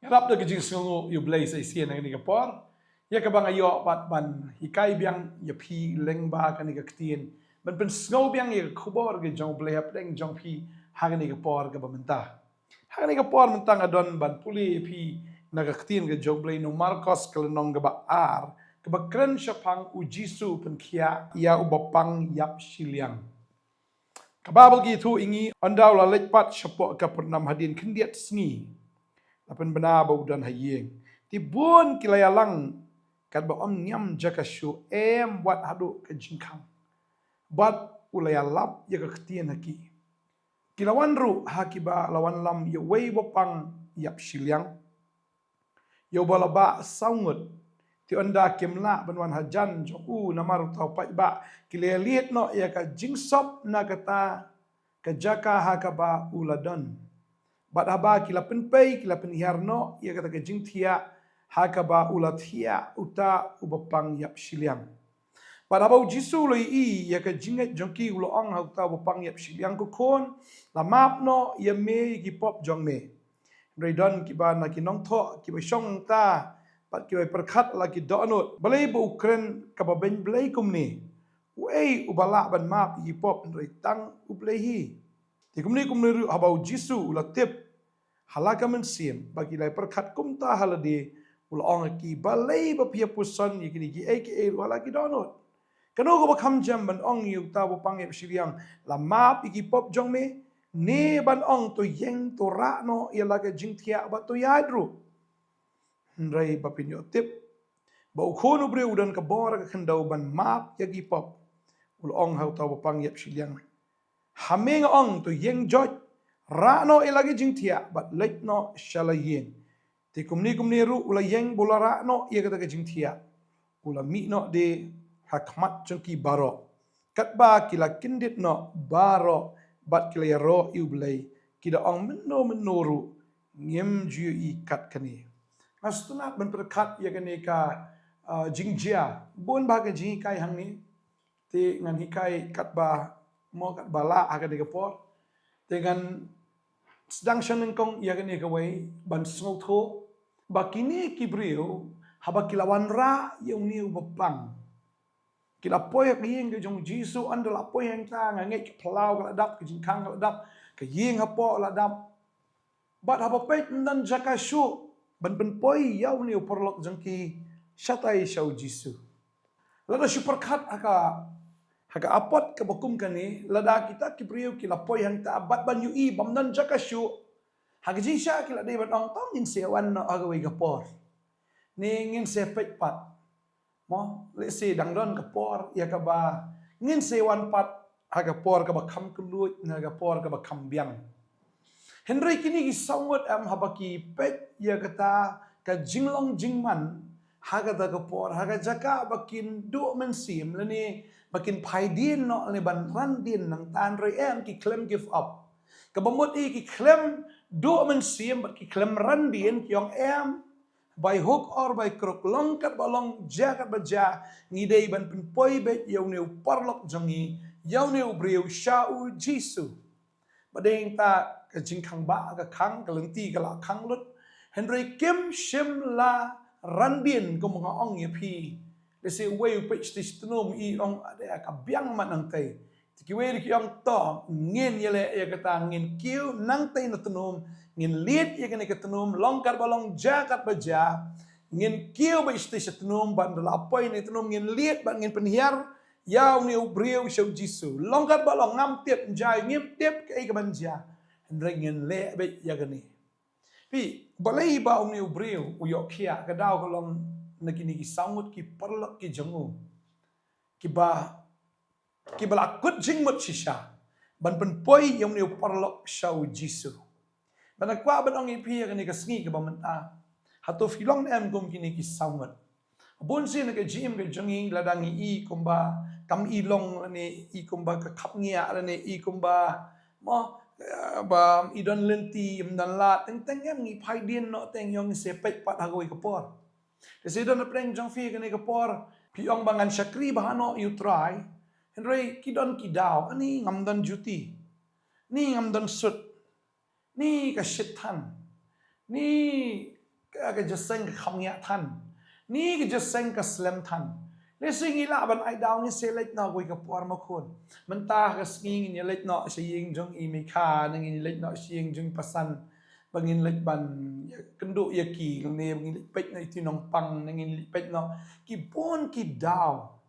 Rap da gajing sungu yu blay sa isian ng Singapore. Ya kabang ayo pat ban hikai biang ya pi leng ba kan ni kaktien. Ban pen snow biang ya kubor ge jong blay hap leng jong pi hagan ni kapor ka bamenta. Hagan ni kapor mentang adon ban puli pi nagaktien ge jong blay no Marcos kalenong ga ba ar. Kaba kren syapang ujisu pen kia ya ubapang yap siliang. Kababal gitu ingi ondaw la lekpat syapok ka pernam hadin kendiat sengi. Lapan benar bau dan hayeng. Tibun kilayalang kat ba om nyam jakashu buat hadu ke jingkang. Bat ulayalap ya ketien haki. Kilawan ru hakiba lawan lam ya wei bopang yap siliang. Ya balaba saungut. Ti onda kimla benwan hajan joku namaru tau pai ba kileliet no ya ka jingsop na kata kajaka hakaba uladon. Bat haba kila penpei kila penhiarno ia kata ke jingtia hakaba ulatia uta ubapang yap siliang. Bat haba ujisu loi ia ka jinget jongki uloong uta ubapang yap siliang ko kon la map no ia me ki pop jong me. Redon kiba na kinong tho kiba shong ta pat kiba perkat la ki donut balai bu ukren kaba ben blai kumni. Wei ubala ban map ki pop ndrei tang ublai hi. Ti kumni ru haba ujisu ulatip halaka mensim bagi lai perkat kumta halade ulong ki balai bapia pusan yikini ki aka halaki donut kano ko bakam jam ban ong yu ta bo pangep siliang la map iki pop jong me ne ban ong to yeng to ra no ilaga jingtia ba to yadru ndrai bapinyo tip ba ukhono bre udan ka bor ka khandau ban map yagi pop ulong hau ta bo pangep siliang hameng ong to yeng joj Rano ilagi jingtia but late no shalayen. Ti kumni ru ula yeng bola rano ia kata ke jingtia. Ula mi no de hakmat jengki baro. Kat ba kila kindit no baro bat kila yaro iublay. Kida ong menuru ngem ju i kat kani. Astunat ben perkat ia kani ka jingjia. Bun ba ke jingkai hang ni. Ti ngan hikai kat ba mo kat bala aga de kapor. Dengan sedang syanengkong ia kini kawai ban sngau tho bakini kibriu haba kilawan ra yung niu bapang kila poyak yeng ke jong jisu andala poyang ta ngai plau kala dap ke jingkang kala dap ke yeng hapo la dap bat haba pet nan jakashu ban ben poi yau niu porlok jengki syatai syau jisu lada superkat Haka apot ke bakum kani lada kita kipriu kila poi hang ta abat ban yu i bamnan jakashu haka jisha kila dei ban ong tong in sewan no agawi kapor ni ngin se pet pat mo le se dangdon kapor ya ka ba ngin sewan pat haka por ka ba kham kluit na ka por ka ba kham biang Henry kini ki sawat am habaki pet ya kata ka jinglong jingman haga da kapor haga jaka bakin du mensim lani bakin paidin no ni ban randin nang tan roi em ki claim give up kabamot ki claim do mensim bat ki claim randin kyong em by hook or by crook longkat balong jakat baja ngidei ban poi bet yaw ne parlok jangi yaw ne breu shau jisu badeng ta ka jingkang ba ka khang ka lengti ka la khang lut Henry Kim Shim la randin ko mga ong pi Lese way upich tis tenum I ong ada kabiang man nang tay. Tiki way ki ong to ngin yele ya kata ngin kiu nang tay na tenum ngin liit ya kene ketenum longkar balong jakat baja ngin kiu ba istis tenum ban dala apoy ni tenum ngin liit ban ngin penhiar yaw ni ubriu syau jisu longkar balong ngam tiep jai ngim tiep ke ka banja hendreng ngin le be ya kene. Pi balai ba ong ni ubriu uyok kia kadaw kolong nagini ki sangut ki parlak ki jangu ki balakut jingmut shisha ban penpoi yang ni parlak syau jisu ban akwa ban ong ipi kan ni kasngi ka bamenta hato filong em kum kini ki sangut bun sin ka jim ka jangi ladangi I kumba kam ilong ni I kumba ka kapngia ni I kumba mo ba idon lenti dan la teng teng em ngi paidin no teng yong sepet pat hagoi kapor Kasi doon na preng jang fi kani kapor piong bangan syakri bahano you try Henry kidon kidaw ani ngamdan juti ni ngamdan sut ni kasyithan ni cái just seng cái không nhẹ thân ni cái just seng cái slam thân le singi la ban ai down ni se let na goi ka por ma khon man ta ka singi ni let na se ying jong I mi kha nang ni let na se ying jong pasan bangin let ban kendo ya ki ne bangin let pet na itinong pang nang ni pet na ki bon ki daw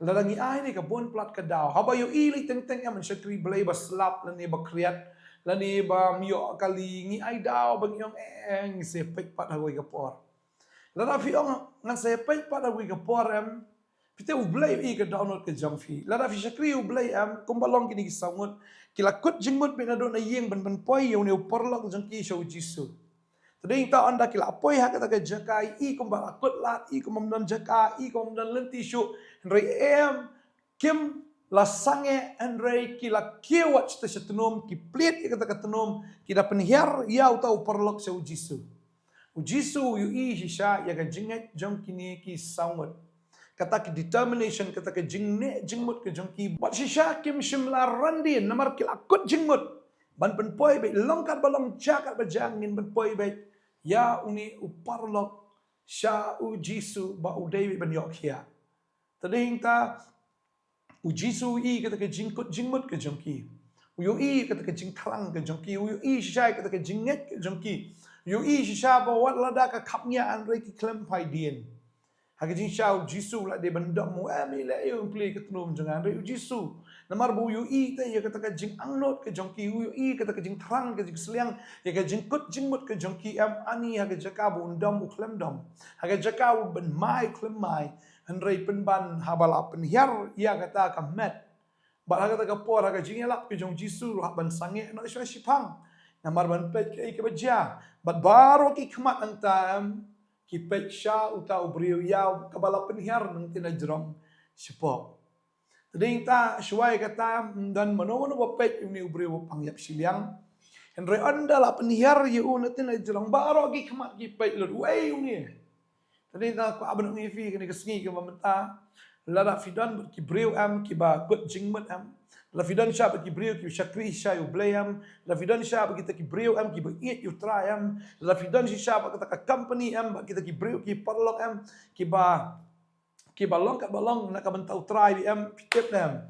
la ngi ai ni ka bon plat ka daw ha ba yo I le teng teng am se tri blai ba slap la ni ba kriat la ni ba myo kali ngi ai daw bang yong eng se pet pat ha goi ka por la da fi ong ngan se pet pat ha goi ka por em Pite u blay I ka download ka jang fi. Lada fi shakri u blay am kumbalong kini ki sangut. Kila kut jingmut pina do na yeng ban poi yaw ne u porlok jang ki show jisu. Tading ta anda kila poi ha kata ka jakai I kumbala kut lat I kumamdan jaka I kumamdan lenti shu. Henry em kim la sange Henry kila kiwat ta shatunum ki plit I kata ka tunum kila penhiar yaw ta u porlok show jisu. U jisu yu I hisha ya ka jinget jang kini ki sangut. Kata ki determination kata ke jingmut ke jongki bat shisha kim shimla randi namar kil akut jingmut ban pen poi be longkat balong jakat bajang ngin ban poi be ya uni uparlok sha u jisu ba u dewi ban yok hia tading ta u jisu I kata ke jingkut jingmut ke jongki u I kata ke jingklang ke jongki u I shisha kata ke jinget ke jongki u I shisha ba wat lada ka kapnya anre ki klem pai dien Hagi jing shau jisu la de bandam mu ami la eu play ke tnum jangan re jisu namar bu yu I te ya kata ka jing angnot ke jongki yu I kata ka jing thrang ke jing sliang ya ka jing kut jing mut ke jongki am ani hagi jaka bu undam u klem dam hagi jaka u ben mai klem mai han re pen ban habala pen hiar ya kata ka met ba hagi kata ka por hagi jing elap ke jong jisu ha ban sange no shwa shipang namar ban pet ke baja bat baro ki khmat antam ki pet sha uta ubriu yaw kabala penhiar nang tinajrong sipo tading ta shwai kata dan manono ba pet ni ubriu pangyap siliang henry anda la penhiar yu na tinajrong baro gi khmat ki pet lod wei ni tading ta ko abang ngi fi ni kesngi ke mamenta la fidan ki briu am ki ba kut jingmat am la fidan sha ki briu ki shakri sha yu blayam la fidan sha kita ki briu am ki ba eat yu try am la fidan sha kita ka company am kita ki briu ki parlok am ki ba long ka balong na ka bantau try am pitep am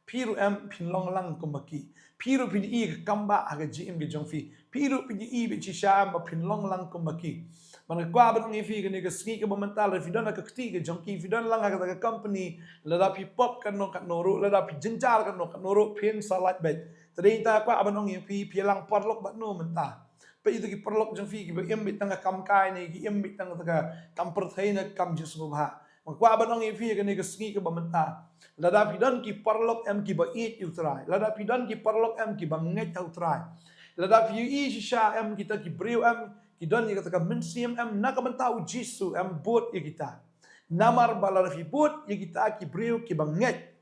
piru am pinlong lang kumaki piru pin I ka kamba aga jim ge jongfi piru pin I be chi sha am pinlong lang kumaki Mana kwa ba ngi fi ni ka ski ka momental fidan ka kti ka jongki fidan lang ka company la da pi pop kan no ru la da pi jinjar kan no ru pen salat bet tadi ta kwa ba ngi fi lang porlok ba no menta pe itu ki porlok jong fi ki ba em bit tang kam kai ni ki em bit tang ka kam per thai na kam jis go ba kwa ba ngi fi ni ka ski ka ba menta la da fidan ki porlok em ki ba eat you try la da fidan ki porlok em ki ba nget you try la da fi I sha em kita ki breu em Kidon ya kata mensiam am nak mentau jisu am bot ya kita. Namar balar fi bot ya kita ki breu ki banget.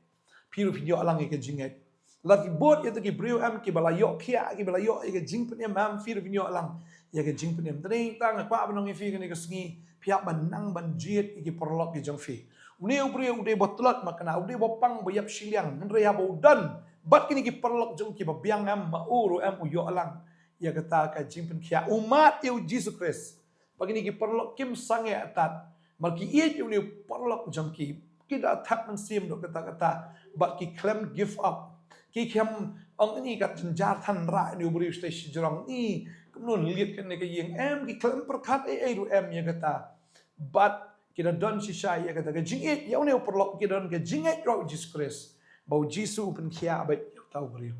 Piru video alang ya ke jinget. La fi bot ya ki breu am ki balayo kia ki balayo ya ke jing pen am piru video alang ya ke jing pen am. Tadi tang pa banong fi ni ke sngi pihak banang banjit ki perlok ki jong fi. Uni breu de botlat makna ude bopang bayap siliang ndre ya bodan. Bat kini ki perlok jong ki babiang am mauru am uyo alang. Ya kata ka jingpen kia umat yu Jesus Christ bagini ki perlok kim sange atat malki iet yu ni perlok jangki kita tap mensim do kata but ki claim give up ki kem ong ni kat jenjar than ra ni beri stage jrong ni kemun lihat kan ni ka yeng em ki claim perkat ru em ya kata but kita don shisha ya kata ka jingit yu ni perlok ki don ka jingit ro Jesus Christ bau Jesus pen kia ba tau beri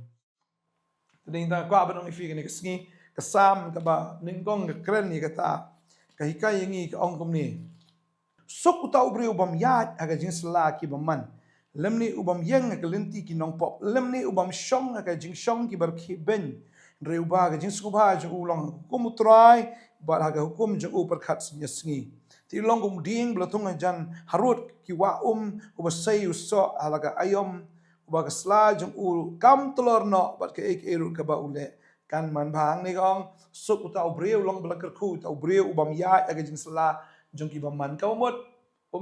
Tading ta kwa ba nang ifi ni kesngi kesam ka ba ninggong ka kren ni kata ka hikai ngi ka ong kum ni sok uta ubri ubam yat aga jing sla ki baman lemni ubam yeng ka lenti ki nong pop lemni ubam shong aga jing shong ki bar ki ben re uba ga jing skuba ju ulong kum try ba aga hukum ju upar khat sngi ti long kum ding blatung jan harut ki wa ubasai uso alaga ayom Uba sla jong ul kam telur no bat ke ek eru ka ba ule kan man bang ni gong suk uta ubreu long belakar ku uta ubreu ubam ya aga jing sla jong ki baman ka umut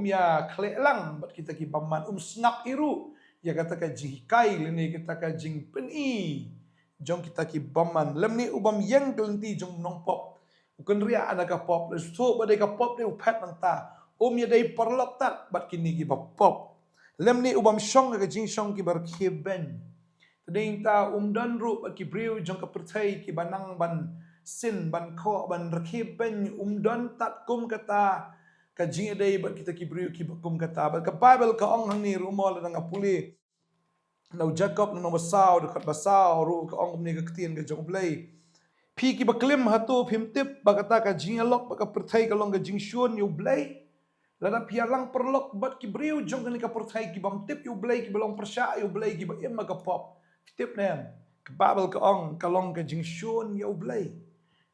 ya kle lang bat kita ki baman snap iru ya kata ka jing kai lini kita ka jing peni jong kita ki baman lemni ubam yang kelenti jong nong pop Ukun ria anak pop, so badai pop ni upat nang ta. Ya dai perlok tak bat kini ki pop. Lem ni ubam syong ke jing syong ki bar ben. Tading ta dan ru bat ki briu jong ka pertai ki banang ban sin ban ko ban ben dan tat kum kata ka jing dai bat kita ki briu ki kum kata bat ka Bible ka ong hang ni rumol nang apuli. Nau Jacob nang basau dekat basau ru ka ong ni ka ktien ka jong blai. Pi ki baklim hatu pimtip bakata ka jing alok baka pertai ka long ka jing syun yu blai. Lada pialang perlok bat ki briu jong ka pertai ki bam tip yu blai ki belong persya yu blai ki ba im ka pop. Tip nem ka Bible ka ong ka long ka jing syun yu blai.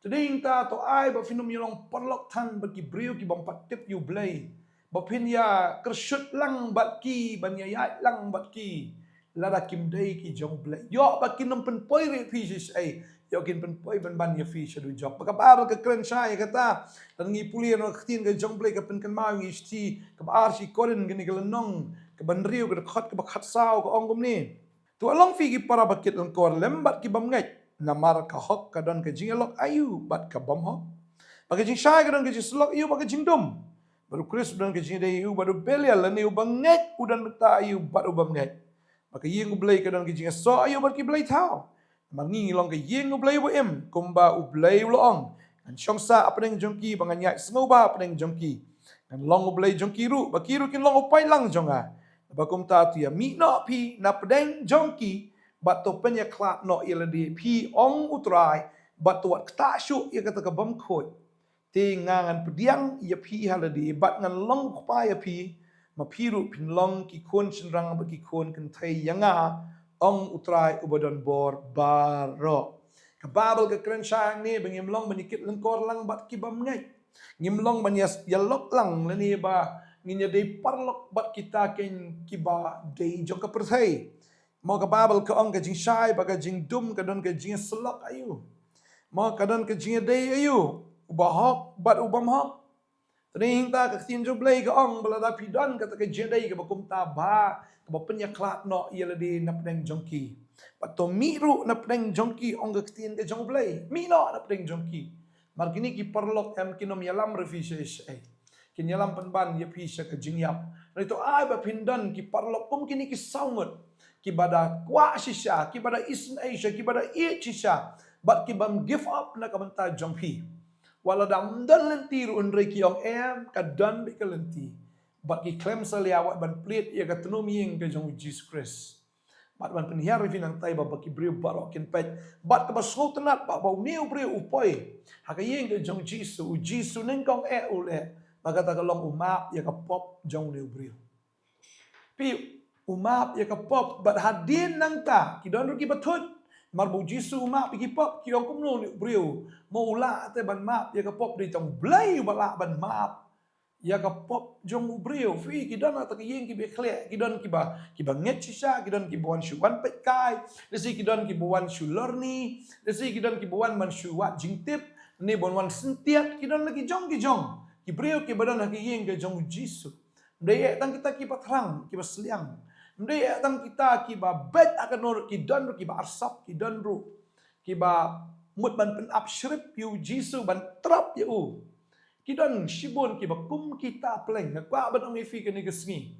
Tading ta to ai ba finum yong perlok tan bat ki briu ki bam pat tip yu blai. Ba pin ya kersyut lang bat ki ban ya lang bat ki. Lada kim dai ki jong blai. Yo ba kinum pen poi re pieces ai. Yo kin pen poi ban ya fi shadu job. Baka Bible ka kren sai kata dan ngi puli no ktin ka jong blai ka pen kan mau ngi sti ka ar si korin gni ka lenong ka ban riu ka khat ka khat sao ka ong gum ni. Tu along fi ki para bakit lang kor lembat ki bam ngai namar ka hok ka don ka jing alok ayu bat ka bam hok. Baka jing sai ka don ka jing slok ayu baka jing dum. Baru Chris dan ka jing dai ayu baru belial lan ayu bang ngai udan ta ayu bat ubam ngai. Baka yeng blai ka don ka jing so ayu bat ki blai tau. Mangi long ke yeng ublay bo em kumba ublay uloong an syongsa apneng jongki banganya sngoba apneng jongki an long ublay jongki ru bakiru kin long upai lang jonga bakum ta tu ya mi no pi na pedeng jongki bat to penya klat no iladi pi ong utrai bat to ta shu ya kata ka bam khoi te ngangan pediang ya pi haladi bat ngan long upai ya pi ma piru pin long ki kon chenrang ba ki kon kan thai yanga ong utrai ubadon bor baro. Ka Bible ka kren syang ni bangim long menyikit lengkor lang bat ki bam ngai. Ngim long banyas yalok lang lani ba nginya dei parlok bat kita ken ki ba dei jong ka perthai. Mo ka Bible ka ong ka jing syai ba ka jing dum ka don ka jing selok ayu. Mo ka don ka jing dei ayu. Ubahok bat ubam hok. Tering ta ka tin jo blai ka ong balada pidon ka ta ka jing dei ka bakum ta ba bapenya klat no ia ladi na pedeng jongki. Pato miru na pedeng jongki ong gaktin ke jong blai. Mi no na pedeng jongki. Mar kini ki perlok em kinom yalam revises ai. Kin yalam penban ya pisha ke jingyap. Na ito ai ba pindan ki perlok kum kini ki saungut. Ki bada kwa shisha, ki bada isn aisha, ki bada i shisha. But ki bam give up na kabanta jongki. Wala dam dan lenti ru unrei ki ong em kadan bi kalenti. Bat ki klem salia wat ban plit ia ka tenum yeng ke jong Jesus Christ. Bat ban penhiar finang tai ba ki briu barok kin pet. Bat ka basol tenat ba bau niu briu upoi. Ha ka yeng ke jong Jesus, u Jesus neng kong ule. Maka ta ka long umap ia ka pop jong niu briu. Pi umap ia ka pop bat hadin nang ta ki don ki batut. Mar bu Jesus umap ki pop ki ong kum niu briu. Mo ula te ban map ia ka pop di tong blai bala ban map. Ya ka pop jong ubreo fi kidan ata ki yeng ki be khle kidan ki ba nget shisha kidan ki buan shu wan pet kai desi kidan ki buan shu lorni desi kidan ki buan man shu wat jingtip ni bon wan sentiat kidan lagi jong ki breo ki badan ki yeng ke jong jisu ndai tang kita ki patrang ki basliang ndai tang kita ki ba bet akan nur ki dan ki ba arsap ki dan ru ki ba mut ban pen up shrip yu jisu ban trap yu Kidan shibon ki bakum kita pleng ngakwa ban ong ifi kani kesngi.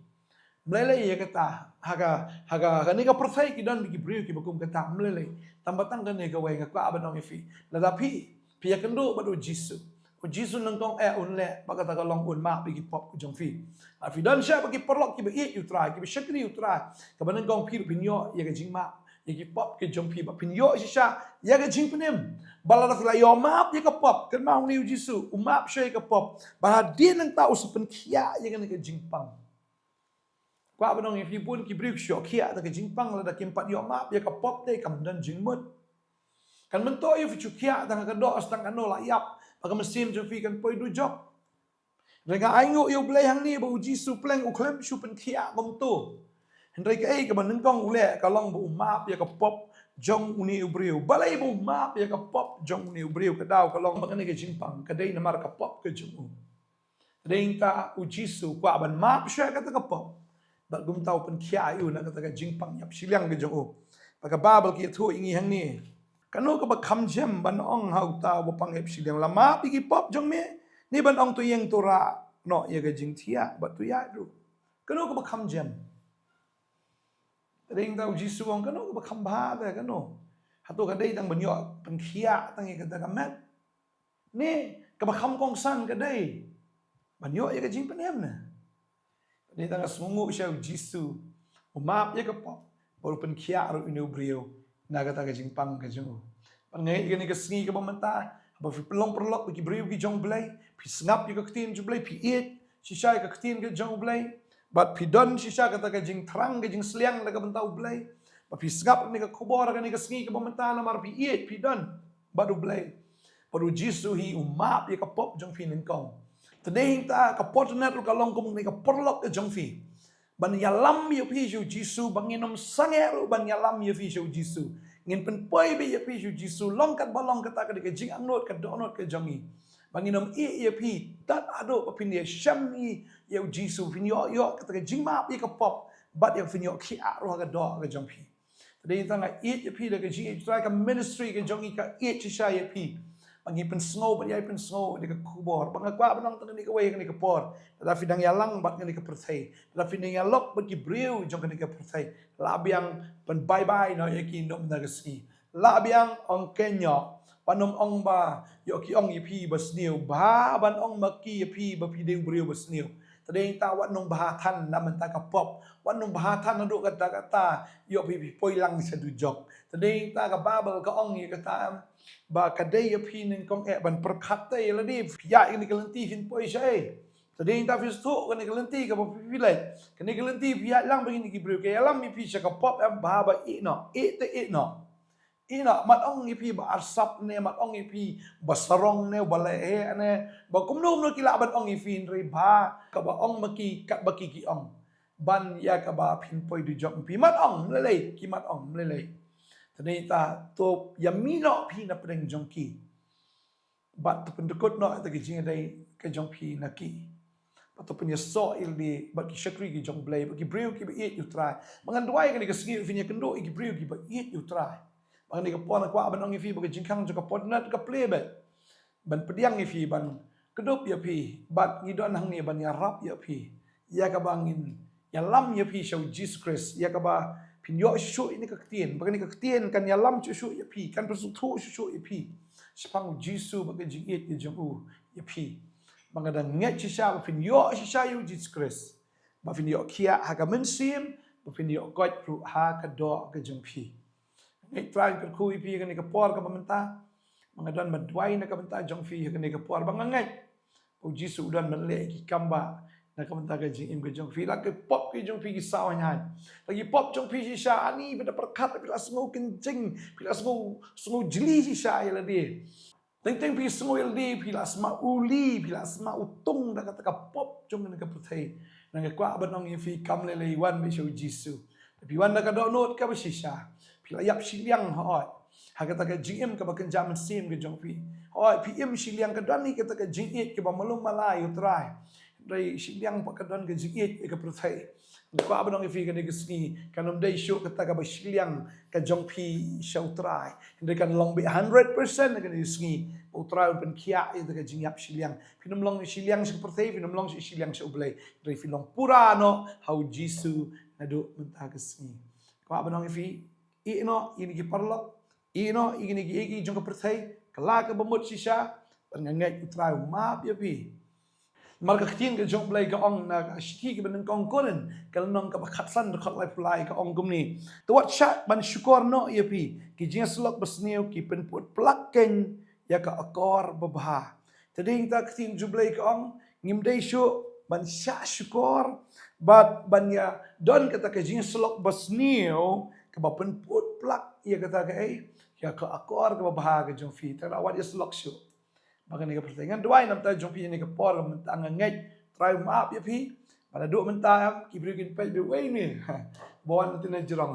Mlelei ya kata haga kani ka perthai kidan ki briu ki bakum kata mlelei tambatang kani ka wai ngakwa ban ong ifi. Ladapi pia kendo badu jisu. O jisu nang kong unle bakata ka long un ma ki pop jong fi. Afi dan sha bagi perlok ki ba i utrai ki ba shakri utrai. Ka ban kong pi pinyo ya ka jingma ya ki pop ke jong pi ba pinyo sha ya ka jing penem. Balada fila yo map ya ka pop kan mau ni jisu umap shay ka pop bahadin ng tao sa penkia ya kan ka jingpang kwa banong if you pun ki brick shock kia ta ka jingpang la da kimpat yo map ya ka pop te kam dan jingmut kan mento if chu kia ta ka do astang ano la yap pag mesim jo fi kan poi du job rega aingo yo blay hang ni ba jisu pleng u klem shu penkia kom to hendrai ka ai ka ban kong ule ka long bu map ya ka pop jong uni ubriu balai bu map ya ka pop jong uni ubriu ka daw ka long makani ka jingpang ka dai na mar ka pop ka jong dai ta u jisu kwa ban map sha ka ta ka pop ba gum taw pen khia yu na ka ta ka jingpang yap silang ka jong paka babal ki thu ingi hang ni Kano ka ba kamjem ban ong hau ta wa pang ep silang lama pigi pop jong me ni ban ong tu yeng tura no ye ga jing tia ba tu ya du kano ka ba kamjem ring tau jisu ong kano ka ba kamba da kano hatu ka dai tang ban yo pan khia tang ye ka da met ni ka ba kam kong san ka dai ban yo ye ga jing pan em na dai tang asmungu sha jisu umap ye ka pop baru pan khia ro inu brio naga taga jing pang ka jung pangai gani ka singi ka bamanta ba fi pelong perlok ki briu ki jong blai pi snap ka ktin ju blai pi et shisha ka ktin ka jong blai bat pi don shisha ka taga jing thrang ka jing sliang la ka bantau blai ba pi snap ni ka khobor ka ni ka singi ka bamanta na mar pi et pi don baru blai baru jisu hi umap ka pop jong fi ning kong tadeng ta ka pot na ka long kum ni ka perlok ka jong fi ban yalam ya pishu jisu banginom sangeru ban yalam ya pishu jisu ngin pen poi be ya pishu jisu long kat balong kata ka de jing angnot ka donot ka jangi banginom ya pi tat ado papin ya shami ya jisu fin yo kata ka jing ma pi ka pop bat ya fin yo ki aro ka do ka jangpi tadi tanga ya pi de ka jing try ka ministry ka jangi ka chisha ya pi bangi pen snow ban ya pen snow de ka kubor bangakwa banang tang ni ka way ka ni ka por tapi dang yalang bat ni ka perthai tapi ni yalok bat ki breu jong ka ni ka perthai labiang pen bye bye no yaki nom na gasi labiang ong kenyo panom ong ba yo ki ong ipi basniu ba ban ong maki ipi ba pi deu breu basniu tadeng ta wat nong bahatan naman ta ka pop wat nong bahatan adu kata yo pi poilang sa du jok tadeng ta ka babel ka ong ye kata ba kadai api ning kong ban perkata la di ya ini kelenti hin poi sai tadeng ta fis tu kan kelenti ka ba pilai kan kelenti pia lang begini ki breu ke alam mi pi ka pop am ba ba no ina mat ong ipi ba arsap ne mat ong ipi ba sarong ne ba lehe ne ba kumno no kila ban ong ifi re ba ka ba ong maki kat baki ki ong ban ya ka ba pin poi du jok pi mat ong lele ki mat ong lele tani ta to yamino pi na preng jongki ba to pendekut no ta ki jing dai ka jong pi na ki ba to punya so il di ba ki shakri ki jong blai ba ki breu ki ba eat you try mangan duai ka ni ka singi fi nya kendo ki breu ki ba eat you try bang ni ka pon kwa ban ong ifi ba jingkang jo ka pon nat ka play bet ban pediang ifi ban kedop ya pi bat ngidon hang ni ban ya rap ya pi ya ka bangin ya lam ya pi show Jesus Christ ya ka ba pin yo shu ini ka ktien ba ni ka ktien kan ya lam chu shu ya pi kan persu thu shu ya pi spang Jesus ba ka jing it ya jong ya pi bang ada nget chi sha ba pin yo sha yu Jesus Christ ba pin yo kia ha ka men sim ba pin yo god ru ha ka do ka jong pi ngai try ka khu ipi ka ni ka por ka pamenta mga don madway na kamenta jong fi ka ni ka por bang ngai o jisu don man le ki kamba na kamenta ka jing im ka jong fi la ka pop ki jong fi ki saw nyan lagi pop jong fi si sha ani bida perkat pila sngo kencing pila sngo jeli si sha ya di teng pi sngo ya di pila asma uli pila asma utung da kata ka pop jong ni ka putai na ka kwa banong fi kam le le wan bi show jisu tapi wan da ka do not ka ba si sha pila yap siliang hoi hakata ka GM ka bakan jaman sim ke jong pi hoi PM siliang ka dani kata ka jingit ke ba malum malai utrai dai siliang pa ka don ka jingit ka prothai ko abanong ifi ka ni gisni kanom dai show kata ka ba siliang ka jong pi shautrai hindi kan long bi 100% ka ni gisni utrai pen kia ita ka jingyap siliang pinum long siliang sa prothai pinum long siliang sa ublay dai filong purano how jisu nado mentagasni ko abanong ifi ino ini ki parlo ino ini ki jong ka perthai kala ka bamut sisa ngangai utrai map ya pi mal ka khtin ka jong blai ka ong na shiki ka ban kong koren kal nong ka bakhatsan khot lai pulai ka ong gumni to what shot ban shukor no ya pi ki jing slok basneu ki pen put plakken ya ka akor babha tading ta khtin jublai ka ong ngim dai shu ban sha shukor bat ban ya don kata ka jing slok basneu ka ba pen put plak ya kata ka ya ka akor ka babha ka jong fi ta awat ya slok shu baka ni ka pertengan duai nam ta jong pi ni ka por mentang ngai try maap ya pi pada duk mentang ki bri kin pe be wei ni bon tin na jrong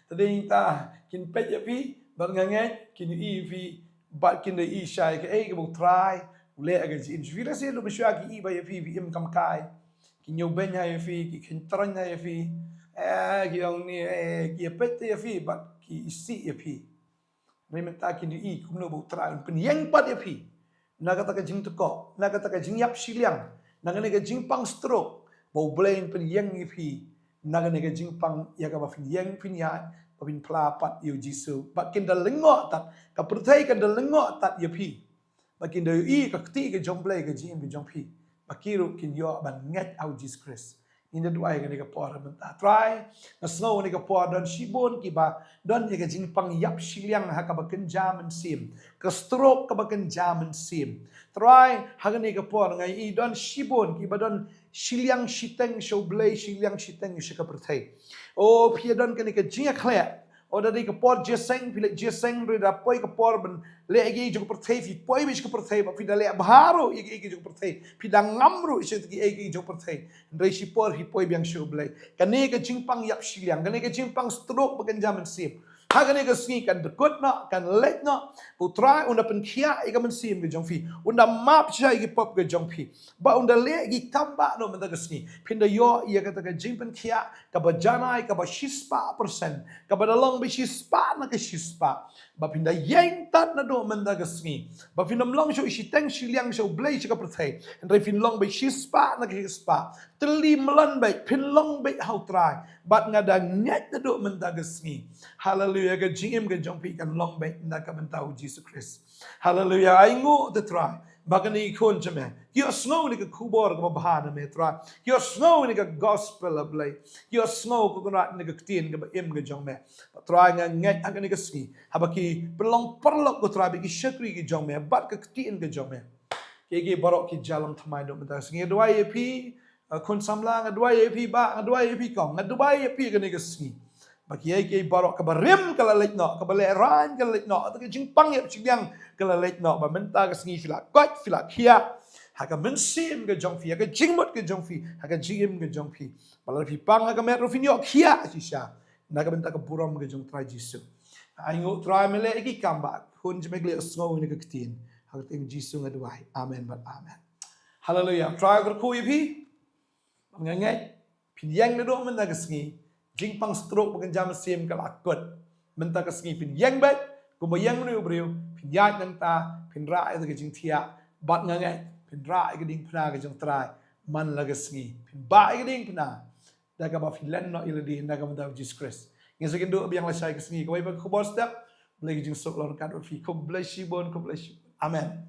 tading ta kin pe ya pi bang ngai kin i fi ba kin i shai ka ka bu try le aga ji in vi la se lu be shwa ki i ba ya pi bi im kam kai ki nyu ben ya fi ki kin tron ya fi ki ong ni ki pe ya fi ba ki si ya pi Ray menta kin di kumno bu tra pen yang pat ya pi. Naga taka jing teko, naga taka jing yap siliang, naga nega jing pang stroke, bau blain pen yang ipi, naga nega jing pang ya ka ba fin yang fin ya, ba fin pelapat yu Jisu, bakin da lengo tat, ka pertai ka da lengo tat ya pi, bakin da yu ka kti ka jong blai ka jing ka jong pi, bakiru kin yo ban ngat au Jesus Christ. Inda duai ka nega por menta try, na snow nega por don shibon ki ba, don nega jing pang yap siliang ha ka ba ken jaman sim. Ka stroke ka bakan jaman sim. Try hagani ka por ngai I don shibon ki badon shiliang shiteng show blay shiliang shiteng shika pertai. O pia don kani ka jinga khle. O dari ka por jeseng pile jeseng ri da poi ka por ben le agi jo pertai fi poi bis ka pertai ba fi da le baharo agi jo pertai fi da ngamru isi agi jo pertai. Ndai shi por hi poi biang show blay. Kani ka jingpang yap shiliang kani ka jingpang stroke bakan jaman sim. Hagani ka sngi kan dekut na kan let na putra unda penkia ika mensim ke jongfi unda map sha ika pop ke jongfi ba unda le gi tamba no menta ka sngi pinda yo ia kata ka jing penkia ka ba janai ka ba shispa persen ka ba dalong bi shispa na ka shispa ba pinda yang tat na do menta ka sngi ba pinda mlong sho ishi teng shiliang sho blai ka perthai ndai fin long bi shispa na ka shispa teli melan bai pin long bai hau trai bat ngadang net na do menta ka sngi hallelujah ka jingim ka jongpi kan long bai na ka mentau Jesus Christ hallelujah aingu the try bagani kon jame yo snow ni ka kubor ka bahana me try yo snow ni ka gospel ablay yo snow ko na ni ka tin ka im ka jongme try nga ngai agani ka ski habaki pelong perlok ko try bi shakri ki jongme bat ka tin ka jongme ke barok ki jalam thamai do menta sngi dua ep kon samla nga dua ep ba nga dua ep kong nga dua ep ka ni ka ski bagi ai ke barok ka barim kala lek no ka bale ran kala lek no ta ke jingpang yep chiang kala lek no ba menta ka sngi fila kot fila kia ha ka mensim ka jongfi ha ka jingmot ka jongfi ha ka jingim ka jongfi bala fi pang ka mer rofinyo kia sisha na ka menta ka buram ka jong try jisu ai ngo try mele ki kamba hun jmegle sngo ni ka ktin ha ka ting jisu nga duai amen but amen hallelujah try ka ku yipi ngangai pinyang na do menta ka sngi jingpang stroke bagan jam sim kalakot menta ka sngi pin yang bai kuma yang nu brio pin yat nang ta pin ra ai ka jing thia bat nga ngai pin ra ai ka ding phna ka jong trai man la ka sngi pin ba ai ka ding phna da ka ba pin len no iladi na ka menta Jesus Christ ngi sakin do biang la sai ka sngi ka bai ba ko bor step lagi jing sok lor ka do fi ko bless you bon ko bless you amen